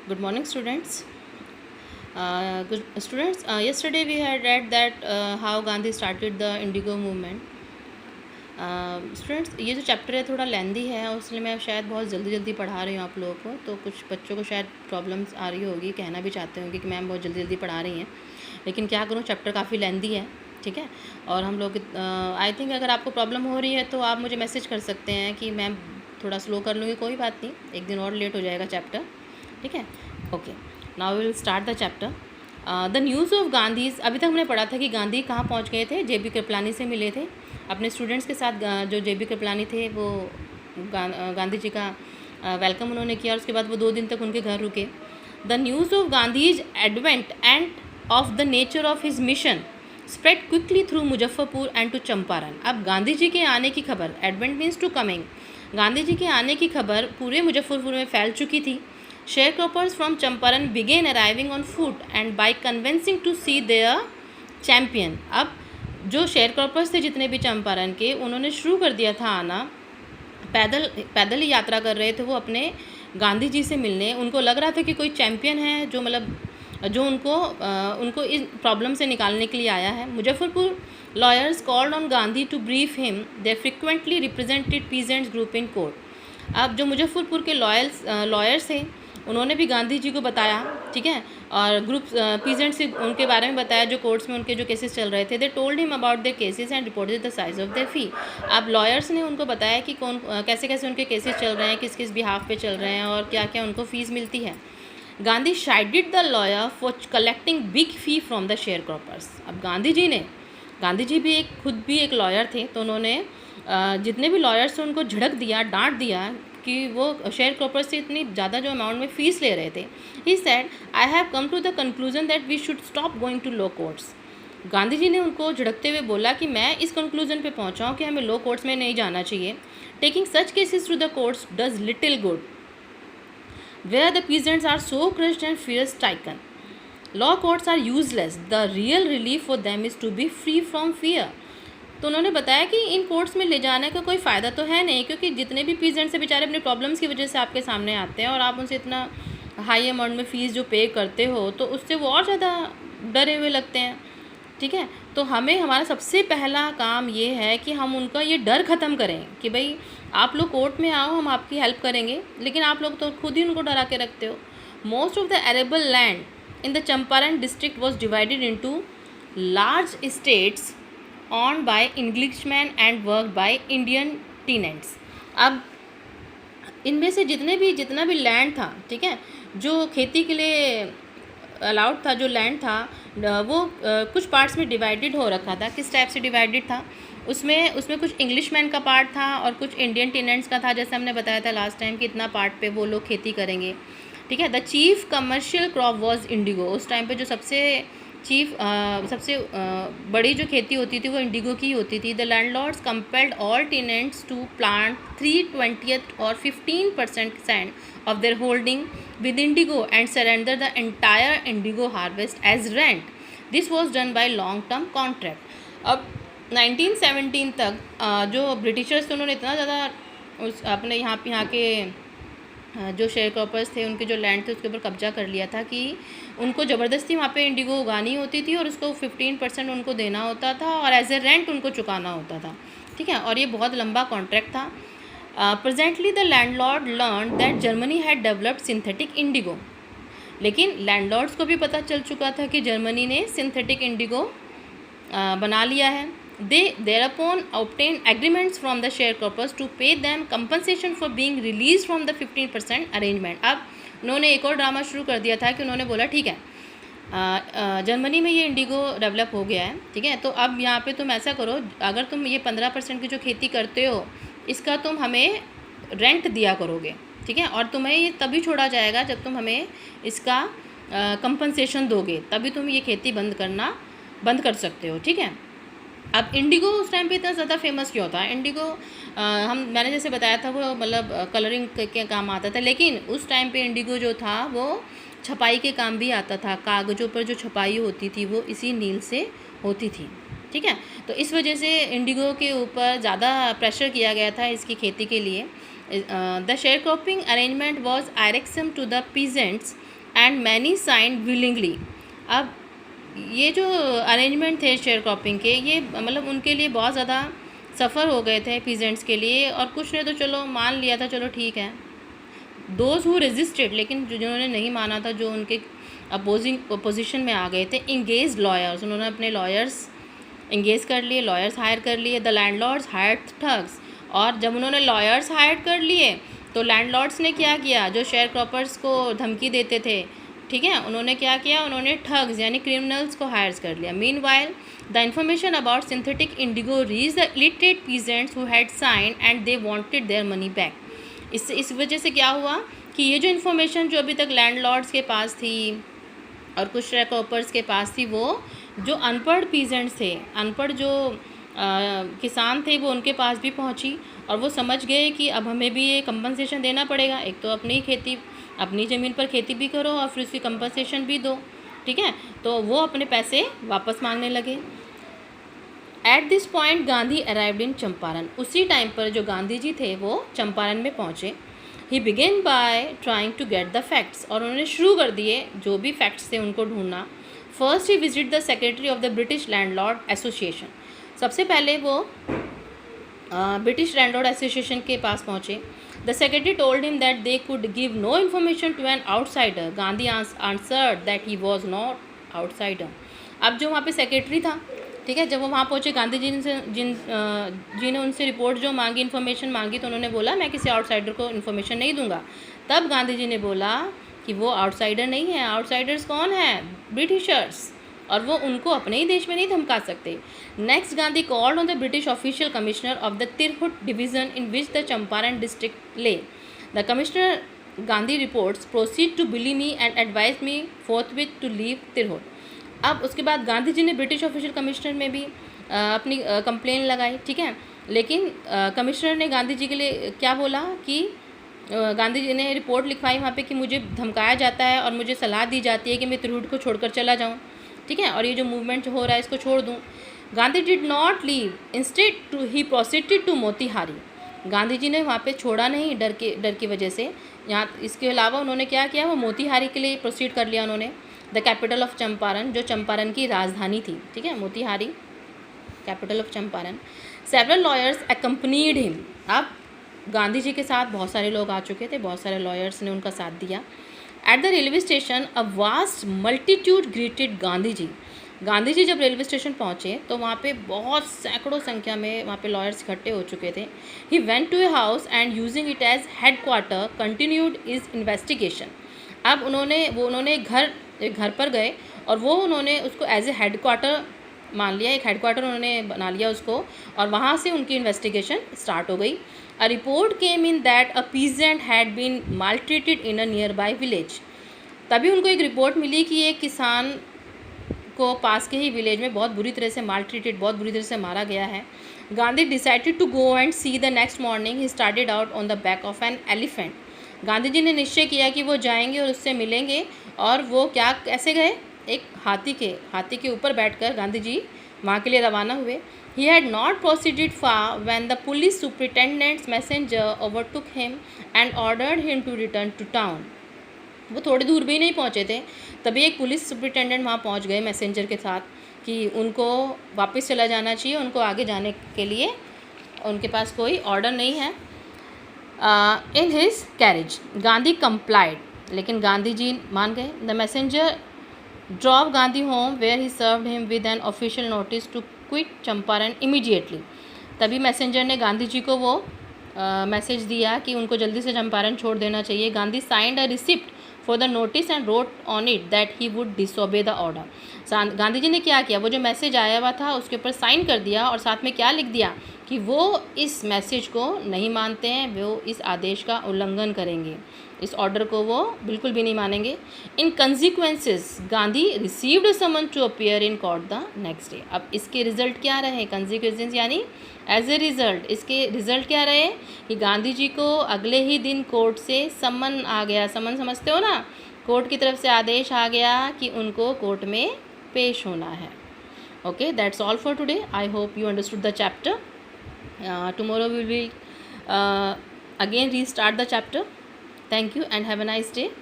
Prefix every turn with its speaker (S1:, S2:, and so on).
S1: Good morning, students. Good students. Yesterday we had read that how Gandhi started the Indigo movement. Students, ये जो chapter है थोड़ा लेंदी है और इसलिए मैं शायद बहुत जल्दी जल्दी पढ़ा रही हूँ आप लोगों को, तो कुछ बच्चों को शायद प्रॉब्लम्स आ रही होगी, कहना भी चाहते होंगे कि मैम बहुत जल्दी जल्दी पढ़ा रही हैं, लेकिन क्या करूँ, चैप्टर काफ़ी लेंदी है। ठीक है, और हम लोग आई थिंक अगर आपको प्रॉब्लम हो रही है तो आप मुझे मैसेज कर सकते हैं कि मैम थोड़ा स्लो कर लूँगी, कोई बात नहीं, एक दिन और लेट हो जाएगा चैप्टर। ठीक है, okay, now will start the chapter. The news of Gandhi's. अभी तक हमने पढ़ा था कि गांधी कहाँ पहुँच गए थे, JB कृपलानी से मिले थे अपने स्टूडेंट्स के साथ। जो JB कृपलानी थे वो गांधी जी का वेलकम उन्होंने किया और उसके बाद वो 2 दिन तक उनके घर रुके। The news of Gandhi's advent and of the nature of his mission spread quickly through Muzaffarpur and to Champaran. अब गांधी जी के आने की खबर, advent means to coming, Gandhi ji के आने की खबर पूरे मुजफ्फरपुर में फैल चुकी थी। Sharecroppers from Champaran began arriving on foot and by convincing to see their champion। अब जो शेयर क्रॉपर्स थे जितने भी चंपारण के, उन्होंने शुरू कर दिया था आना, पैदल ही यात्रा कर रहे थे वो अपने गांधी जी से मिलने। उनको लग रहा था कि कोई चैम्पियन है जो जो उनको इस प्रॉब्लम से निकालने के लिए आया है। Muzaffarpur lawyers called on Gandhi to brief him they frequently represented peasants group in court. अब जो मुजफ्फरपुर के लॉयर्स थे उन्होंने भी गांधी जी को बताया, ठीक है, और ग्रुप पीजेंट से उनके बारे में बताया जो कोर्ट्स में उनके जो केसेस चल रहे थे। They told him about their cases and reported the size of their fee. अब लॉयर्स ने उनको बताया कि कौन कैसे कैसे उनके केसेस चल रहे हैं, किस किस बिहाफ पे चल रहे हैं और क्या क्या उनको फीस मिलती है। Gandhi chided the lawyer for collecting big fee from the sharecroppers. अब गांधी जी भी खुद भी एक लॉयर थे, तो उन्होंने जितने भी लॉयर्स थे उनको झिड़क दिया, डांट दिया कि वो शेयर क्रॉपर्स से इतनी ज़्यादा जो अमाउंट में फ़ीस ले रहे थे। He said I have come to the conclusion that we should stop going to law courts. Gandhi ji ने उनको झिड़कते हुए बोला कि मैं इस कंक्लूजन पे पहुंचा हूँ कि हमें लो कोर्ट्स में नहीं जाना चाहिए। Taking such cases to the courts does little good where the peasants are so crushed and fear stricken. Law courts are useless, the real relief for them is to be free from fear. तो उन्होंने बताया कि इन courts में ले जाने का कोई फ़ायदा तो है नहीं, क्योंकि जितने भी पीजेंट्स से बेचारे अपने प्रॉब्लम्स की वजह से आपके सामने आते हैं और आप उनसे इतना हाई अमाउंट में फ़ीस जो पे करते हो तो उससे वो और ज़्यादा डरे हुए लगते हैं। ठीक है, तो हमारा सबसे पहला काम ये है कि हम उनका ये डर ख़त्म करें कि भाई आप लोग कोर्ट में आओ, हम आपकी हेल्प करेंगे, लेकिन आप लोग तो खुद ही उनको डरा के रखते हो। Most of the arable land in the Champaran district was divided into large estates owned by Englishman and worked by Indian tenants. अब इनमें से जितना भी लैंड था, ठीक है, जो खेती के लिए अलाउड था, जो लैंड था वो कुछ पार्ट्स में डिवाइडेड हो रखा था। किस टाइप से डिवाइडेड था, उसमें कुछ इंग्लिशमैन का पार्ट था और कुछ इंडियन टेनेंट्स का था, जैसे हमने बताया था लास्ट टाइम कि इतना पार्ट पे वो लोग खेती करेंगे। ठीक है, the chief commercial crop was Indigo. उस टाइम पे जो सबसे बड़ी जो खेती होती थी वो इंडिगो की होती थी। The landlords compelled all tenants to plant 3/20 और 15% of their holding with indigo and surrender the entire indigo harvest as rent. This was done by long term contract. अब 1917 तक जो ब्रिटिशर्स थे उन्होंने इतना ज़्यादा अपने यहाँ के जो शेयर क्रॉपर्स थे उनके जो लैंड थे उसके ऊपर कब्जा कर लिया था कि उनको ज़बरदस्ती वहाँ पे इंडिगो उगानी होती थी और उसको 15% उनको देना होता था और एज ए रेंट उनको चुकाना होता था। ठीक है, और ये बहुत लंबा कॉन्ट्रैक्ट था। Presently the landlord learn that Germany had developed synthetic Indigo. लेकिन लैंडलॉर्ड्स को भी पता चल चुका था कि जर्मनी ने सिंथेटिक इंडिगो बना लिया है। दे thereupon obtained agreements from the sharecroppers to pay them compensation for being released from the 15% arrangement। अब उन्होंने एक और ड्रामा शुरू कर दिया था कि उन्होंने बोला ठीक है, जर्मनी में ये इंडिगो डेवलप हो गया है, ठीक है, तो अब यहाँ पे तुम ऐसा करो, अगर तुम ये 15% की जो खेती करते हो इसका तुम हमें रेंट दिया करोगे, ठीक है, और तुम्हें ये तभी छोड़ा जाएगा जब तुम हमें इसका कंपनसेशन दोगे, तभी तुम ये खेती बंद कर सकते हो। ठीक है, अब इंडिगो उस टाइम पे इतना ज़्यादा फेमस क्यों था? इंडिगो मैंने जैसे बताया था वो मतलब कलरिंग के काम आता था, लेकिन उस टाइम पे इंडिगो जो था वो छपाई के काम भी आता था। कागज़ों पर जो छपाई होती थी वो इसी नील से होती थी। ठीक है, तो इस वजह से इंडिगो के ऊपर ज़्यादा प्रेशर किया गया था इसकी खेती के लिए। The sharecropping arrangement was irksome to the peasants and many signed willingly. अब ये जो अरेंजमेंट थे शेयर क्रॉपिंग के, ये मतलब उनके लिए बहुत ज़्यादा सफ़र हो गए थे पीजेंट्स के लिए, और कुछ ने तो चलो मान लिया था, चलो ठीक है। दोज हु रेजिस्टेड, लेकिन जिन्होंने नहीं माना था, जो उनके अपोजिंग पोजीशन में आ गए थे, इंगेज लॉयर्स, उन्होंने अपने लॉयर्स इंगेज कर लिए, लॉयर्स हायर कर लिए। द लैंडलॉर्ड्स हायर्ड ठग्स, और जब उन्होंने लॉयर्स हायर कर लिए तो लैंडलॉर्ड्स ने क्या किया, जो शेयर क्रॉपर्स को धमकी देते थे, ठीक है, उन्होंने क्या किया, उन्होंने ठग्स यानी क्रिमिनल्स को हायर कर लिया। Meanwhile the information about synthetic indigo reach the illiterate peasants who had sign and they wanted their money back. इस वजह से क्या हुआ कि ये जो इन्फॉर्मेशन जो अभी तक लैंडलॉर्ड्स के पास थी और कुछ शेयर क्रॉपर्स के पास थी, वो जो अनपढ़ पीजेंट्स थे, अनपढ़ जो किसान थे, वो उनके पास भी पहुंची, और वो समझ गए कि अब हमें भी ये कंपनसेशन देना पड़ेगा। एक तो अपनी खेती, अपनी ज़मीन पर खेती भी करो और फिर उसकी कंपनसेशन भी दो, ठीक है। तो वो अपने पैसे वापस मांगने लगे। At this point Gandhi arrived in Champaran. उसी टाइम पर जो गांधी जी थे वो चंपारण में पहुँचे। He began by trying to get the facts, और उन्होंने शुरू कर दिए जो भी फैक्ट्स थे उनको ढूंढना। First he visit the secretary of the British landlord association. सबसे पहले वो ब्रिटिश लैंडलॉर्ड एसोसिएशन के पास पहुँचे। The secretary told him that they could give no information to an outsider. Gandhi answered that he was not outsider. अब जो वहाँ पे सेक्रेटरी था, ठीक है, जब वो वहाँ पहुँचे, गांधी जी ने जिन्हें उनसे रिपोर्ट जो मांगी, इन्फॉर्मेशन मांगी, तो उन्होंने बोला मैं किसी आउटसाइडर को इन्फॉर्मेशन नहीं दूंगा। तब गांधी जी ने बोला कि वो आउटसाइडर नहीं है। आउटसाइडर्स कौन है? ब्रिटिशर्स, और वो उनको अपने ही देश में नहीं धमका सकते। Next Gandhi called on the British official commissioner of the Tirhut division in which the Champaran district lay. The commissioner Gandhi reports proceed to bully me and advise me forthwith to leave Tirhut. अब उसके बाद गांधी जी ने ब्रिटिश ऑफिशियल कमिश्नर में भी अपनी complain लगाई, ठीक है, लेकिन कमिश्नर ने गांधी जी के लिए क्या बोला कि गांधी जी ने रिपोर्ट लिखवाई वहाँ पे कि मुझे धमकाया जाता है और मुझे सलाह दी जाती है कि मैं तिरहुट को छोड़कर चला जाऊँ, ठीक है, और ये जो मूवमेंट हो रहा है इसको छोड़ दूँ। Gandhi did not leave, instead to he proceeded to Motihari. Gandhi ji ने वहाँ पे छोड़ा नहीं डर की वजह से। यहाँ इसके अलावा उन्होंने क्या किया, वो मोतीहारी के लिए प्रोसीड कर लिया उन्होंने। द कैपिटल ऑफ चंपारण, जो चंपारण की राजधानी थी, ठीक है, Motihari capital of Champaran. Several lawyers accompanied him. अब गांधी जी के साथ बहुत सारे लोग आ चुके थे, बहुत सारे लॉयर्स ने उनका साथ दिया। At the railway station a vast multitude greeted Gandhi ji. Gandhi ji जब रेलवे स्टेशन पहुँचे तो वहाँ पे बहुत सैकड़ों संख्या में वहाँ पे लॉयर्स इकट्ठे हो चुके थे। He went to a house and using it as head quarter continued his investigation. अब उन्होंने एक घर पर गए और वो उन्होंने उसको एज ए हेड क्वार्टर मान लिया, एक हेड क्वार्टर उन्होंने बना लिया उसको, और वहाँ से उनकी इन्वेस्टिगेशन स्टार्ट हो गई। A report came in that a peasant had been maltreated in a nearby village. तभी उनको एक रिपोर्ट मिली कि एक किसान को पास के ही विलेज में बहुत बुरी तरह से मालट्रीटेड, बहुत बुरी तरह से मारा गया है। Gandhi decided to go and see the next morning. He started out on the back of an elephant. Gandhi ji ने निश्चय किया कि वो जाएंगे और उससे मिलेंगे, और वो क्या कैसे गए, एक हाथी के ऊपर बैठकर गांधी जी वहाँ के लिए रवाना हुए। He had not proceeded far when the police superintendent's messenger overtook him and ordered him to return to town. वो थोड़ी दूर भी नहीं पहुँचे थे, तभी एक पुलिस सुपरिटेंडेंट वहाँ पहुँच गए मैसेंजर के साथ कि उनको वापस चला जाना चाहिए, उनको आगे जाने के लिए उनके पास कोई ऑर्डर नहीं है। In his carriage Gandhi complied, लेकिन गांधी जी मान गए। The messenger drove Gandhi home where he served him with an official notice to quit Champaran immediately. तभी मैसेंजर ने गांधी जी को वो मैसेज दिया कि उनको जल्दी से चंपारण छोड़ देना चाहिए। Gandhi signed a receipt for the notice and wrote on it that he would disobey the order. Gandhi ji ने क्या किया, वो जो मैसेज आया हुआ था उसके ऊपर साइन कर दिया और साथ में क्या लिख दिया कि वो इस मैसेज को नहीं मानते हैं, वो इस आदेश का उल्लंघन करेंगे, इस ऑर्डर को वो बिल्कुल भी नहीं मानेंगे। In consequences Gandhi received a summon to appear in court the next day. अब इसके रिजल्ट क्या रहे, कंसिक्वेंसेस यानी एज ए रिज़ल्ट, इसके रिज़ल्ट क्या रहे कि गांधी जी को अगले ही दिन कोर्ट से समन आ गया। समन समझते हो ना, कोर्ट की तरफ से आदेश आ गया कि उनको कोर्ट में पेश होना है। Okay, that's all for today. I hope you understood the chapter. Tomorrow we will again restart the chapter. Thank you and have a nice day.